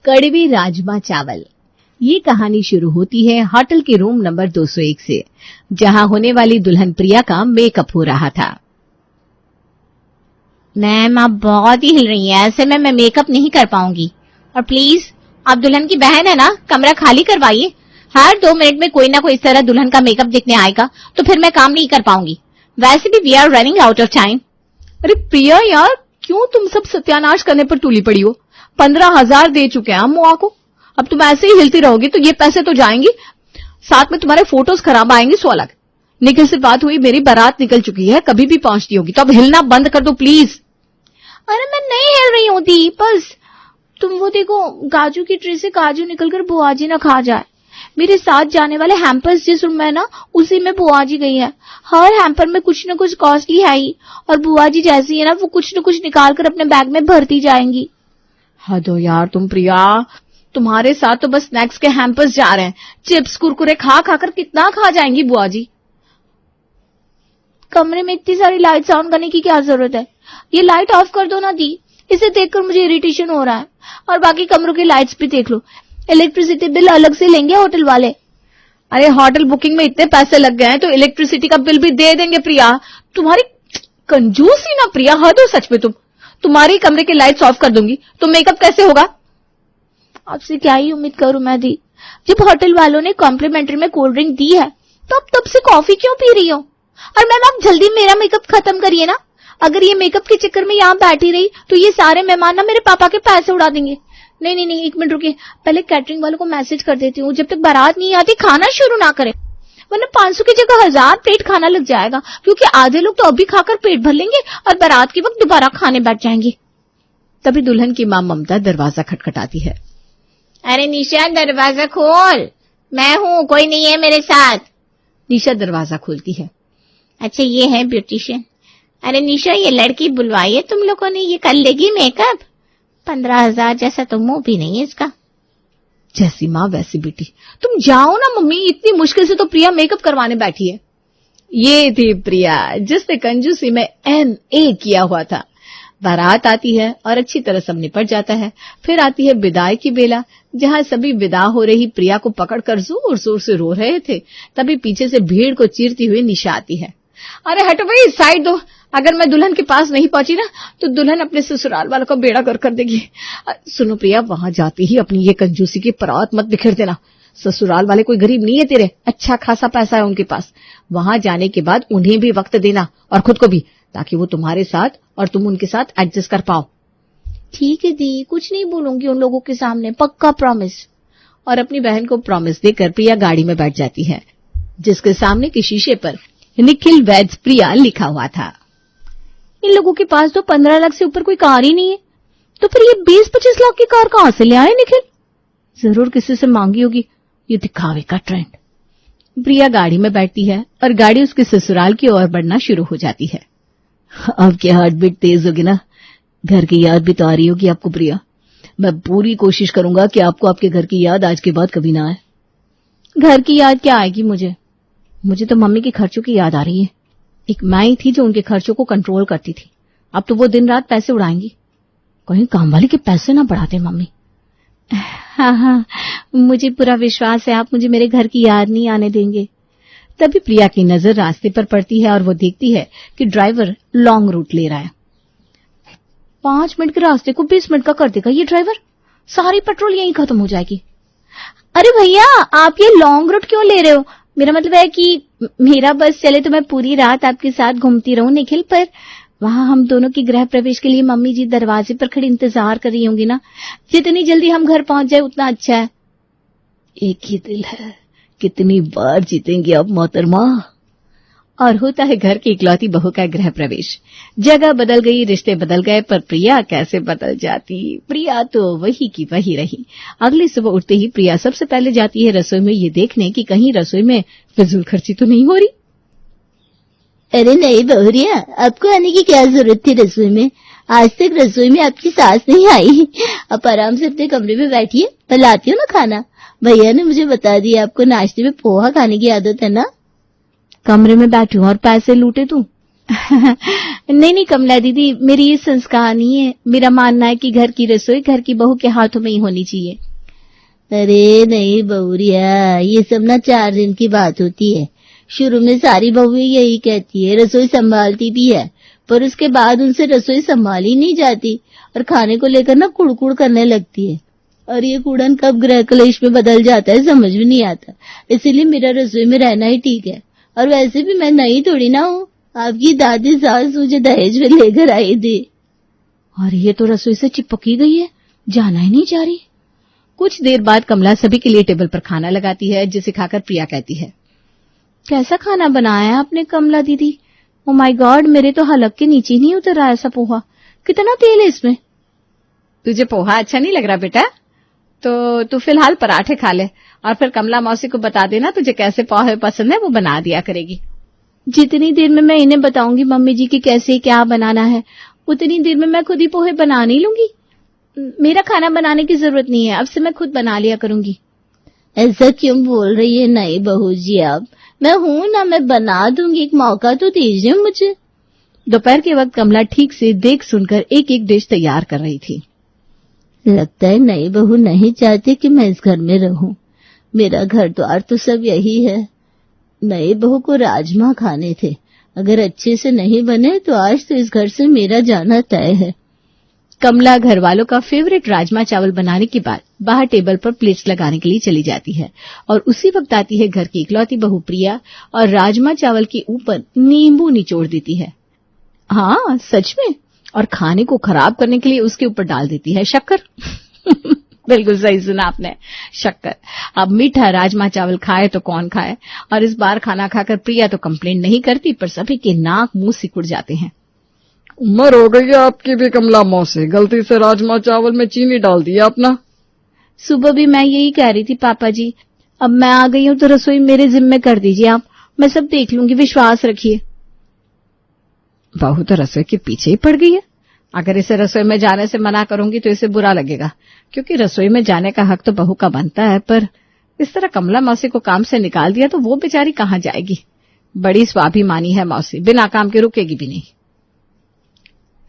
कड़वे राजमा चावल। ये कहानी शुरू होती है होटल के रूम नंबर 201 से, जहां होने वाली दुल्हन प्रिया का मेकअप हो रहा था। मैम, आप बहुत ही हिल रही हैं, ऐसे में मैं मेकअप नहीं कर पाऊंगी। और प्लीज, आप दुल्हन की बहन है ना, कमरा खाली करवाइए। हर 2 मिनट में कोई ना कोई इस तरह दुल्हन का मेकअप देखने आएगा तो फिर मैं काम नहीं कर पाऊंगी। वैसे भी we are running out of time. अरे प्रिया यार, क्यों तुम सब सत्यानाश करने पर तुली पड़ी हो? 15,000 दे चुके हैं हम मुआ को। अब तुम ऐसे ही हिलती रहोगी तो ये पैसे तो जाएंगे, साथ में तुम्हारे फोटोज खराब आएंगे। सो अलग। निखिल से बात हुई, मेरी बारात निकल चुकी है, कभी भी पहुंचती होगी, तो अब हिलना बंद कर दो प्लीज। अरे मैं नहीं हिल रही हूँ दी, बस तुम वो देखो, काजू की ट्रे से काजू निकलकर बुआजी ना खा जाए। मेरे साथ जाने वाले हैम्पर्स जिस रूम में है ना, उसी में बुआजी गई है। हर हैम्पर में कुछ न कुछ कॉस्टली है ही, और बुआजी जैसी है ना, वो कुछ न कुछ निकाल कर अपने बैग में भरती जाएंगी। हाँ तो यार तुम प्रिया, तुम्हारे साथ तो बस स्नैक्स के हैम्पर्स जा रहे हैं। चिप्स कुरकुरे खा खाकर कितना खा जाएंगी बुआजी। कमरे में इतनी सारी लाइट्स ऑन करने की क्या जरूरत है? ये लाइट ऑफ कर दो ना दी, इसे देखकर मुझे इरिटेशन हो रहा है। और बाकी कमरों की लाइट्स भी देख लो, इलेक्ट्रिसिटी बिल अलग से लेंगे होटल वाले। अरे होटल बुकिंग में इतने पैसे लग गए हैं तो इलेक्ट्रिसिटी का बिल भी दे देंगे। प्रिया, तुम्हारी कंजूसी ना प्रिया, हद हो सच में। तुम्हारी कमरे के लाइट्स ऑफ कर दूंगी तो मेकअप कैसे होगा? आपसे क्या ही उम्मीद करूं मैं दी, जब होटल वालों ने कॉम्प्लीमेंट्री में कोल्ड ड्रिंक दी है तो अब तब से कॉफी क्यों पी रही हो? और मैम, आप जल्दी मेरा मेकअप खत्म करिए ना। अगर ये मेकअप के चक्कर में यहाँ बैठी रही तो ये सारे मेहमान ना मेरे पापा के पैसे उड़ा देंगे। नहीं, 1 मिनट रुकिए, पहले कैटरिंग वालों को मैसेज कर देती हूँ, जब तक बारात नहीं आती खाना शुरू ना करे, वरना 500 की जगह 1000 प्लेट खाना लग जाएगा, क्योंकि आधे लोग तो अभी खाकर पेट भर लेंगे और बारात के वक्त दोबारा खाने बैठ जाएंगे। तभी दुल्हन की मां ममता दरवाजा खटखटाती है। अरे निशा, दरवाजा खोल, मैं हूँ, कोई नहीं है मेरे साथ। निशा दरवाजा खोलती है। अच्छा, ये है ब्यूटिशियन। अरे निशा, ये लड़की बुलवाई है तुम लोगों ने, ये कर लेगी मेकअप? 15,000 जैसा तो मुंह भी नहीं है इसका। जैसी माँ वैसी बेटी। तुम जाओ ना मम्मी, इतनी मुश्किल से तो प्रिया मेकअप करवाने बैठी है। ये थी प्रिया, जिसने कंजूसी में MA किया हुआ था। बारात आती है और अच्छी तरह सब निपट जाता है। फिर आती है विदाई की बेला, जहां सभी विदा हो रही प्रिया को पकड़कर जोर जोर से रो रहे थे। तभी पीछे से भीड़ को चीरती हुई निशा आती है। अरे हटो भाई, साइड दो। अगर मैं दुल्हन के पास नहीं पहुंची ना तो दुल्हन अपने ससुराल वालों का बेड़ा कर देगी। सुनो प्रिया, वहां जाती ही अपनी ये कंजूसी की परात मत बिखेर देना। ससुराल वाले कोई गरीब नहीं है तेरे, अच्छा खासा पैसा है उनके पास। वहां जाने के बाद उन्हें भी वक्त देना और खुद को भी, ताकि वो तुम्हारे साथ और तुम उनके साथ एडजस्ट कर पाओ। ठीक है दी, कुछ नहीं बोलूंगी उन लोगों के सामने, पक्का प्रॉमिस। और अपनी बहन को प्रॉमिस देकर प्रिया गाड़ी में बैठ जाती है, जिसके सामने के शीशे पर निखिल वेड्स प्रिया लिखा हुआ था। इन लोगों के पास तो 15 लाख से ऊपर कोई कार ही नहीं है, तो फिर ये 20-25 लाख की कार कहां से ले आए निखिल? जरूर किसी से मांगी होगी, ये दिखावे का ट्रेंड। प्रिया गाड़ी में बैठती है और गाड़ी उसके ससुराल की ओर बढ़ना शुरू हो जाती है। आपकी हार्ट बीट तेज होगी ना, घर की याद भी तो आ रही होगी आपको प्रिया। मैं पूरी कोशिश करूंगा कि आपको आपके घर की याद आज के बाद कभी ना आए। घर की याद क्या आएगी मुझे तो मम्मी के खर्चों की याद आ रही है। एक माँ ही थी जो उनके खर्चों को कंट्रोल करती थी, अब तो वो दिन रात पैसे उड़ाएंगी। कहीं काम वाले के पैसे ना बढ़ाते मम्मी। हाँ, मुझे पूरा विश्वास है आप मुझे मेरे घर की याद नहीं आने देंगे। तभी प्रिया की नजर रास्ते पर पड़ती है और वो देखती है कि ड्राइवर लॉन्ग रूट ले रहा है। 5 मिनट के रास्ते को 20 मिनट का कर देगा ये ड्राइवर, सारी पेट्रोल यहीं खत्म हो जाएगी। अरे भैया, आप ये लॉन्ग रूट क्यों ले रहे हो? मेरा मतलब है कि मेरा बस चले तो मैं पूरी रात आपके साथ घूमती रहूं निखिल, पर वहां हम दोनों की गृह प्रवेश के लिए मम्मी जी दरवाजे पर खड़ी इंतजार कर रही होंगी ना। जितनी जल्दी हम घर पहुंच जाए उतना अच्छा है। एक ही दिल है, कितनी बार जीतेंगे अब मोहतरमा। और होता है घर की इकलौती बहू का गृह प्रवेश। जगह बदल गई, रिश्ते बदल गए, पर प्रिया कैसे बदल जाती। प्रिया तो वही की वही रही। अगली सुबह उठते ही प्रिया सबसे पहले जाती है रसोई में, ये देखने कि कहीं रसोई में फिजूल खर्ची तो नहीं हो रही। अरे नहीं बहुरिया, आपको आने की क्या जरूरत थी रसोई में? आज तक रसोई में आपकी सास नहीं आई। आप आराम से अपने कमरे में बैठिए, मैं लाती हूँ ना खाना। भैया ने मुझे बता दिया आपको नाश्ते में पोहा खाने की आदत है ना। कमरे में बैठी हूँ और पैसे लूटे तू। नहीं नहीं कमला दीदी, मेरी ये संस्कार नहीं है। मेरा मानना है कि घर की रसोई घर की बहू के हाथों में ही होनी चाहिए। अरे नहीं बहुरिया, ये सब ना 4 दिन की बात होती है। शुरू में सारी बहुएं यही कहती है, रसोई संभालती भी है, पर उसके बाद उनसे रसोई संभाली नहीं जाती और खाने को लेकर ना कुड़कुड़ करने लगती है। और ये कूड़न कब गृह कलेश में बदल जाता है समझ में नहीं आता। इसीलिए मेरा रसोई में रहना ही ठीक है। और वैसे भी मैं नई थोड़ी ना हूँ, आपकी दादी सास मुझे दहेज में लेकर आई थी। और ये तो रसोई से चिपकी गई है, जाना ही नहीं चाह रही। कुछ देर बाद कमला सभी के लिए टेबल पर खाना लगाती है, जिसे खाकर प्रिया कहती है, कैसा खाना बनाया है आपने कमला दीदी? ओ माय गॉड, मेरे तो हलक के नीचे नहीं उतर रहा ऐसा पोहा। कितना तेल है इसमें? तुझे पोहा अच्छा नहीं लग रहा बेटा? तो तू फिलहाल पराठे खा ले और फिर कमला मौसी को बता देना तुझे कैसे पोहे पसंद है, वो बना दिया करेगी। जितनी देर में मैं इन्हें बताऊंगी मम्मी जी की कैसे क्या बनाना है, उतनी देर में मैं खुद ही पोहे बना नहीं लूंगी। मेरा खाना बनाने की जरूरत नहीं है, अब से मैं खुद बना लिया करूंगी। ऐसा क्यों बोल रही है नई बहू जी आप? मैं हूं ना, मैं बना दूंगी, एक मौका तो दीजिए मुझे। दोपहर के वक्त कमला ठीक से देख सुनकर एक एक डिश तैयार कर रही थी। लगता है नई बहू नहीं चाहती कि मैं इस घर में रहूं। मेरा घर द्वार तो सब यही है। नई बहू को राजमा खाने थे, अगर अच्छे से नहीं बने तो आज तो इस घर से मेरा जाना तय है। कमला घर वालों का फेवरेट राजमा चावल बनाने के बाद बाहर टेबल पर प्लेट्स लगाने के लिए चली जाती है और उसी वक्त आती है घर की इकलौती बहू प्रिया और राजमा चावल के ऊपर नींबू निचोड़ देती है। हाँ सच में, और खाने को खराब करने के लिए उसके ऊपर डाल देती है शक्कर। बिल्कुल सही सुना आपने, शक्कर। अब मीठा राजमा चावल खाए तो कौन खाए, और इस बार खाना खाकर प्रिया तो कंप्लेंट नहीं करती, पर सभी के नाक मुंह सिकुड़ जाते हैं। उम्र हो गई है आपकी भी कमला मौसी, गलती से राजमा चावल में चीनी डाल दिया अपना। सुबह भी मैं यही कह रही थी पापा जी, अब मैं आ गई हूँ तो रसोई मेरे जिम्मे कर दीजिए आप, मैं सब देख लूंगी, विश्वास रखिए। बहू तो रसोई के पीछे ही पड़ गई है। अगर इसे रसोई में जाने से मना करूंगी तो इसे बुरा लगेगा, क्योंकि रसोई में जाने का हक तो बहू का बनता है, पर इस तरह कमला मौसी को काम से निकाल दिया तो वो बेचारी कहाँ जाएगी। बड़ी स्वाभिमानी है मौसी, बिना काम के रुकेगी भी नहीं।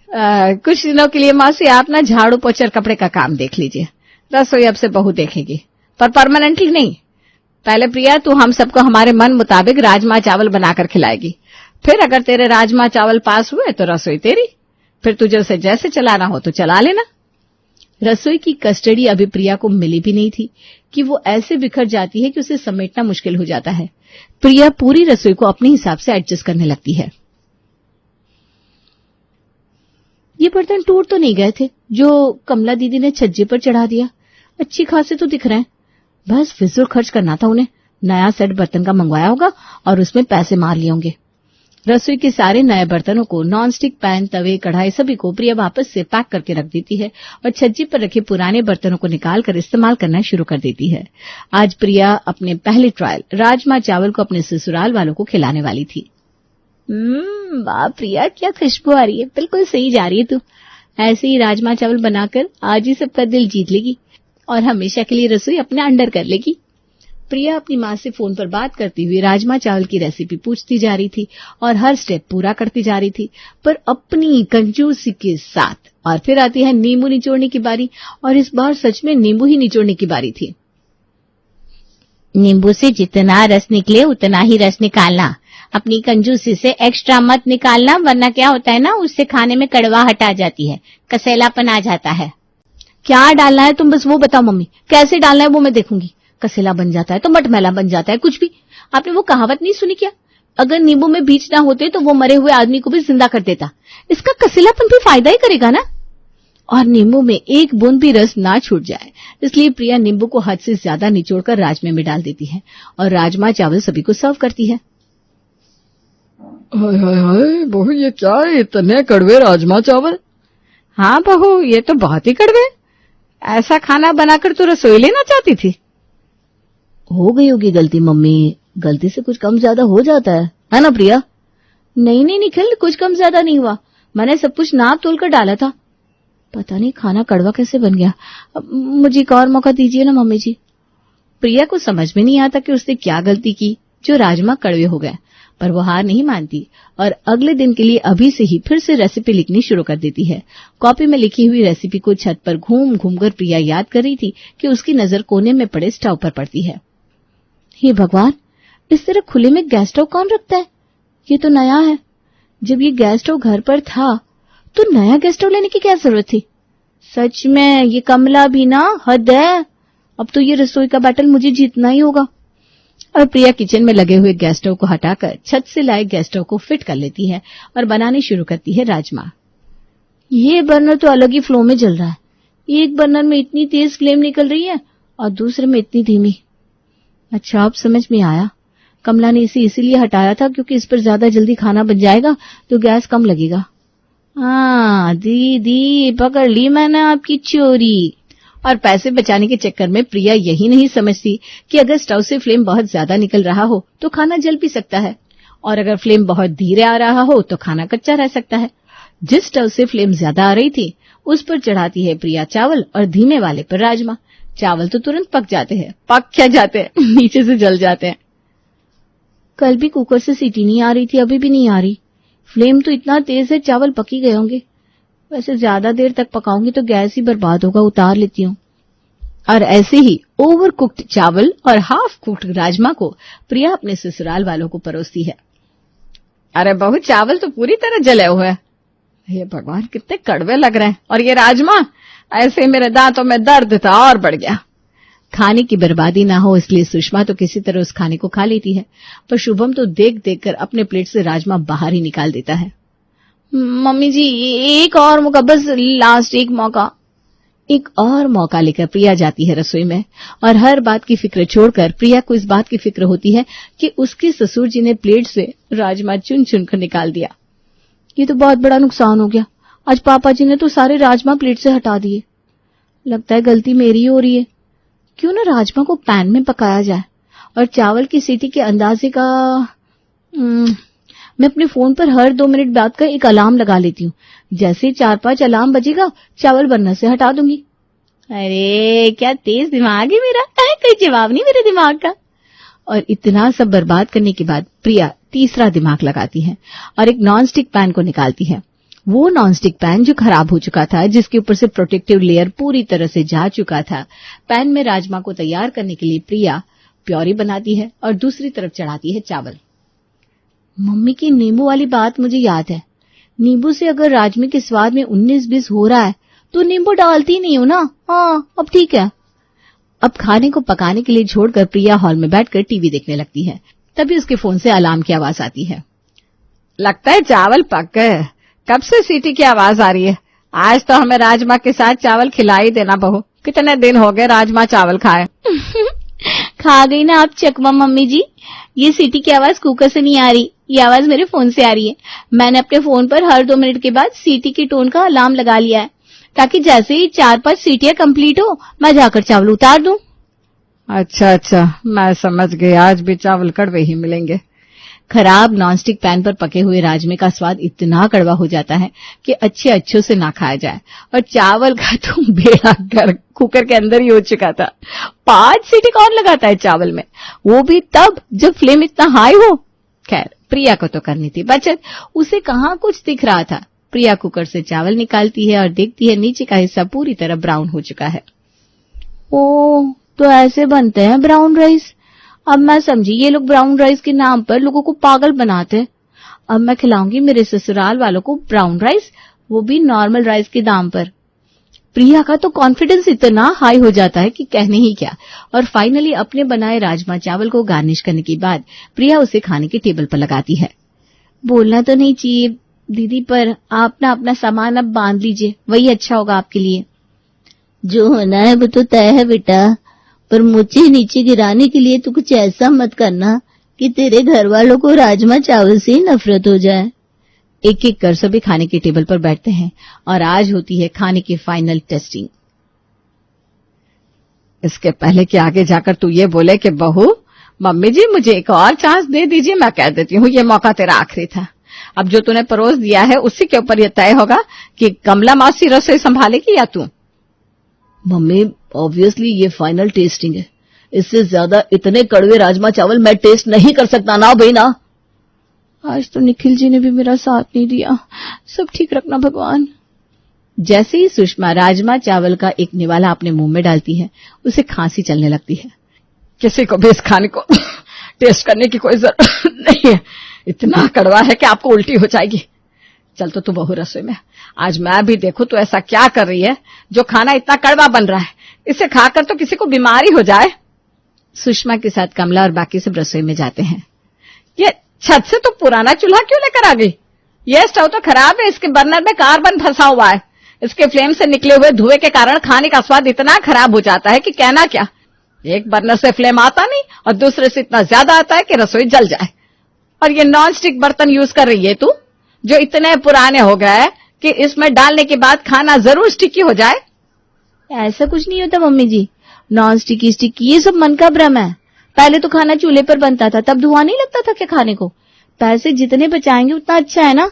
कुछ दिनों के लिए मौसी आप ना झाड़ू पोछा कपड़े का काम देख लीजिए, रसोई अब से बहू देखेगी, पर परमानेंटली नहीं। पहले प्रिया तू हम सबको हमारे मन मुताबिक राजमा चावल बनाकर खिलाएगी, फिर अगर तेरे राजमा चावल पास हुए तो रसोई तेरी, फिर तुझे उसे जैसे चलाना हो तो चला लेना। रसोई की कस्टडी अभी प्रिया को मिली भी नहीं थी कि वो ऐसे बिखर जाती है कि उसे समेटना मुश्किल हो जाता है। प्रिया पूरी रसोई को अपने हिसाब से एडजस्ट करने लगती है। ये बर्तन टूट तो नहीं गए थे जो कमला दीदी ने छज्जे पर चढ़ा दिया, अच्छी खासे तो दिख रहे हैं। बस फिजूल खर्च करना था उन्हें, नया सेट बर्तन का मंगवाया होगा और उसमें पैसे मार लिए होंगे। रसोई के सारे नए बर्तनों को, नॉनस्टिक पैन, तवे, कढ़ाई सभी को प्रिया वापस से पैक करके रख देती है और छज्जे पर रखे पुराने बर्तनों को निकालकर इस्तेमाल करना शुरू कर देती है। आज प्रिया अपने पहले ट्रायल राजमा चावल को अपने ससुराल वालों को खिलाने वाली थी। वाह प्रिया, क्या खुशबू आ रही है, बिल्कुल सही जा रही है तू। ऐसे ही राजमा चावल बनाकर आज ही सबका दिल जीत लेगी और हमेशा के लिए रसोई अपने अंडर कर लेगी। प्रिया अपनी माँ से फोन पर बात करती हुई राजमा चावल की रेसिपी पूछती जा रही थी और हर स्टेप पूरा करती जा रही थी, पर अपनी कंजूसी के साथ। और फिर आती है नींबू निचोड़ने की बारी, और इस बार सच में नींबू ही निचोड़ने की बारी थी। नींबू से जितना रस निकले उतना ही रस निकालना, अपनी कंजूसी से एक्स्ट्रा मत निकालना, वरना क्या होता है ना, उससे खाने में कड़वाहट आ जाती है, कसैलापन आ जाता है। क्या डालना है तुम बस वो बताओ मम्मी, कैसे डालना है वो मैं देखूंगी। कसेला बन जाता है तो मटमैला बन जाता है, कुछ भी। आपने वो कहावत नहीं सुनी क्या, अगर नींबू में बीज ना होते तो वो मरे हुए आदमी को भी जिंदा कर देता। इसका कसेलापन भी फायदा ही करेगा ना। और नींबू में एक बूंद भी रस ना छूट जाए, इसलिए प्रिया नींबू को हद से ज्यादा निचोड़कर राजमे में डाल देती है और राजमा चावल सभी को सर्व करती है। हाय हाय हाय बहू, ये क्या है, इतने कड़वे राजमा चावल? हाँ बहू, ये तो बहुत ही कड़वे। ऐसा खाना बनाकर तो रसोई लेना चाहती थी। हो गई होगी गलती मम्मी, गलती से कुछ कम ज्यादा हो जाता है ना प्रिया? नहीं नहीं निखिल, कुछ कम ज्यादा नहीं हुआ, मैंने सब कुछ नाप तोल कर डाला था। पता नहीं खाना कड़वा कैसे बन गया, मुझे एक और मौका दीजिए ना मम्मी जी। प्रिया को समझ में नहीं आता कि उसने क्या गलती की जो राजमा कड़वे हो गए, पर वो हार नहीं मानती और अगले दिन के लिए अभी से ही फिर से रेसिपी लिखनी शुरू कर देती है। कॉपी में लिखी हुई रेसिपी को छत पर घूम घूम कर प्रिया याद कर रही थी कि उसकी नजर कोने में पड़े स्टोव पर पड़ती है। हे भगवान, इस तरह खुले में गैस स्टोव कौन रखता है? ये तो नया है। जब ये गैस स्टोव घर पर था तो नया गैस स्टोव लेने की क्या जरूरत थी? सच में ये कमला भी ना हद है। अब तो ये रसोई का बैटल मुझे जीतना ही होगा। और प्रिया किचन में लगे हुए गैस स्टोव को हटाकर छत से लाए गैस स्टोव को फिट कर लेती है और बनाने शुरू करती है राजमा। ये बर्नर तो अलग ही फ्लो में जल रहा है। एक बर्नर में इतनी तेज फ्लेम निकल रही है और दूसरे में इतनी धीमी। अच्छा, अब समझ में आया। कमला ने इसे इसीलिए हटाया था क्योंकि इस पर ज्यादा जल्दी खाना बन जाएगा तो गैस कम लगेगा। हाँ दीदी, पकड़ ली मैंने आपकी चोरी। और पैसे बचाने के चक्कर में प्रिया यही नहीं समझती कि अगर स्टोव से फ्लेम बहुत ज्यादा निकल रहा हो तो खाना जल भी सकता है और अगर फ्लेम बहुत धीरे आ रहा हो तो खाना कच्चा रह सकता है। जिस स्टोव से फ्लेम ज्यादा आ रही थी उस पर चढ़ाती है प्रिया चावल और धीमे वाले पर राजमा। चावल तो तुरंत पक जाते हैं, पक क्या जाते हैं, नीचे से जल जाते हैं। कल भी कुकर से सीटी नहीं आ रही थी, अभी भी नहीं आ रही। फ्लेम तो इतना तेज है, चावल पक ही गए होंगे। वैसे ज्यादा देर तक पकाऊंगी तो गैस ही बर्बाद होगा, उतार लेती हूँ। और ऐसे ही ओवर कुक्ड चावल और हाफ कुक्ड राजमा को प्रिया अपने ससुराल वालों को परोसती है। अरे बहू, चावल तो पूरी तरह जले हुए हैं। हे भगवान, कितने कड़वे लग रहे हैं। और ये राजमा, ऐसे मेरे दांतों में दर्द था और बढ़ गया। खाने की बर्बादी ना हो इसलिए सुषमा तो किसी तरह उस खाने को खा लेती है, पर शुभम तो देख देख कर अपने प्लेट से राजमा बाहर ही निकाल देता है। मम्मी जी, एक और मौका, बस लास्ट एक मौका। एक और मौका लेकर प्रिया जाती है रसोई में और हर बात की फिक्र छोड़कर प्रिया को इस बात की फिक्र होती है कि उसके ससुर जी ने प्लेट से राजमा चुन चुन कर निकाल दिया। ये तो बहुत बड़ा नुकसान हो गया। आज पापा जी ने तो सारे राजमा प्लेट से हटा दिए। लगता है गलती मेरी हो रही है। क्यों ना राजमा को पैन में पकाया जाए और चावल की सीटी के अंदाजे का मैं अपने फोन पर हर 2 मिनट बाद का एक अलार्म लगा लेती हूँ। जैसे 4-5 अलार्म बजेगा चावल बर्नर से हटा दूंगी। अरे क्या तेज दिमाग है मेरा, कोई जवाब नहीं मेरे दिमाग का। और इतना सब बर्बाद करने के बाद प्रिया तीसरा दिमाग लगाती है और एक नॉनस्टिक पैन को निकालती है। वो नॉनस्टिक पैन जो खराब हो चुका था, जिसके ऊपर से प्रोटेक्टिव लेयर पूरी तरह से जा चुका था। पैन में राजमा को तैयार करने के लिए प्रिया प्योरी बनाती है और दूसरी तरफ चढ़ाती है चावल। मम्मी की नींबू वाली बात मुझे याद है। नींबू से अगर राजमे के स्वाद में 19-20 हो रहा है तो नींबू डालती नहीं हूं ना। हाँ, अब ठीक है। अब खाने को पकाने के लिए छोड़कर प्रिया हॉल में बैठकर टीवी देखने लगती है। तभी उसके फोन से अलार्म की आवाज आती है। लगता है चावल पक गए। कब से सीटी की आवाज आ रही है। आज तो हमें राजमा के साथ चावल खिला ही देना बहू। कितने दिन हो गए राजमा चावल खाए। खा गई ना आप चकमा मम्मी जी। ये सीटी की आवाज कुकर से नहीं आ रही, ये आवाज मेरे फोन से आ रही है। मैंने अपने फोन पर हर 2 मिनट के बाद सीटी की टोन का अलार्म लगा लिया है ताकि जैसे ही 4-5 सीटियां कंप्लीट हो मैं जाकर चावल उतार दूं। अच्छा, मैं समझ गई। आज भी चावल कड़वे ही मिलेंगे। खराब नॉनस्टिक पैन पर पके हुए राजमे का स्वाद इतना कड़वा हो जाता है कि अच्छे से ना खाया जाए। और चावल का तो बेड़ा गर्क कुकर के अंदर ही हो चुका था। 5 सीटी कौन लगाता है चावल में, वो भी तब जब फ्लेम इतना हाई हो। खैर, प्रिया को तो करनी थी बचत, उसे कहाँ कुछ दिख रहा था। प्रिया कुकर से चावल निकालती है और देखती है नीचे का हिस्सा पूरी तरह ब्राउन हो चुका है। ओह, तो ऐसे बनते हैं ब्राउन राइस। अब मैं समझी, ये लोग ब्राउन राइस के नाम पर लोगों को पागल बनाते हैं। अब मैं खिलाऊंगी मेरे ससुराल वालों को ब्राउन राइस, वो भी नॉर्मल राइस के दाम पर। प्रिया का तो कॉन्फिडेंस इतना हाई हो जाता है कि कहने ही क्या। और फाइनली अपने बनाए राजमा चावल को गार्निश करने के बाद प्रिया उसे खाने के टेबल पर लगाती है। बोलना तो नहीं चाहिए दीदी, पर आप ना अपना सामान अब बांध लीजिए, वही अच्छा होगा आपके लिए। जो होना है वो तो तय है बेटा, पर मुझे नीचे गिराने के लिए तो कुछ ऐसा मत करना कि तेरे घर वालों को राजमा चावल से नफरत हो जाए। एक एक कर सभी खाने के टेबल पर बैठते हैं और आज होती है खाने की फाइनल टेस्टिंग। इसके पहले कि आगे जाकर तू ये बोले कि बहू, मम्मी जी मुझे एक और चांस दे दीजिए, मैं कह देती हूँ ये मौका तेरा आखिरी था। अब जो तूने परोस दिया है उसी के ऊपर यह तय होगा कि कमला मौसी रसोई संभालेगी या तू। मम्मी, ऑब्वियसली ये फाइनल टेस्टिंग है। इससे ज्यादा इतने कड़वे राजमा चावल मैं टेस्ट नहीं कर सकता ना भाई ना। आज तो निखिल जी ने भी मेरा साथ नहीं दिया। सब ठीक रखना भगवान। जैसे ही सुषमा राजमा चावल का एक निवाला अपने मुंह में डालती है, उसे खांसी चलने लगती है। किसी को भी इस खाने को टेस्ट करने की कोई जरूरत नहीं है, इतना कड़वा है कि आपको उल्टी हो जाएगी। चल तो तू बहू रसोई में, आज मैं भी देखूं तो ऐसा क्या कर रही है जो खाना इतना कड़वा बन रहा है, इसे खाकर तो किसी को बीमारी हो जाए। सुषमा के साथ कमला और बाकी सब रसोई में जाते हैं। ये छत से तो पुराना चूल्हा क्यों लेकर आ गई? ये स्टोव तो खराब है, इसके बर्नर में कार्बन फंसा हुआ है। इसके फ्लेम से निकले हुए धुएं के कारण खाने का स्वाद इतना खराब हो जाता है कि कहना क्या। एक बर्नर से फ्लेम आता नहीं और दूसरे से इतना ज्यादा आता है कि रसोई जल जाए। और ये नॉन स्टिक बर्तन यूज कर रही है तू, जो इतने पुराने हो गए कि इसमें डालने के बाद खाना जरूर स्टिकी हो जाए। ऐसा कुछ नहीं होता मम्मी जी, नॉन स्टिकी स्टिकी ये सब मन का भ्रम है। पहले तो खाना चूल्हे पर बनता था, तब धुआं नहीं लगता था क्या खाने को? पैसे जितने बचाएंगे उतना अच्छा है ना।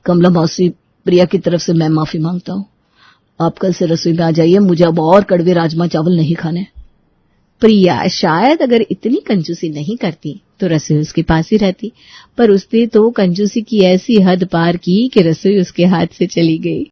कमला मौसी, प्रिया की तरफ से मैं माफी मांगता हूँ। आप कल से रसोई में आ जाइए, मुझे अब और कड़वे राजमा चावल नहीं खाने। प्रिया शायद अगर इतनी कंजूसी नहीं करती तो रसोई उसके पास ही रहती, पर उसने तो कंजूसी की ऐसी हद पार की कि रसोई उसके हाथ से चली गई।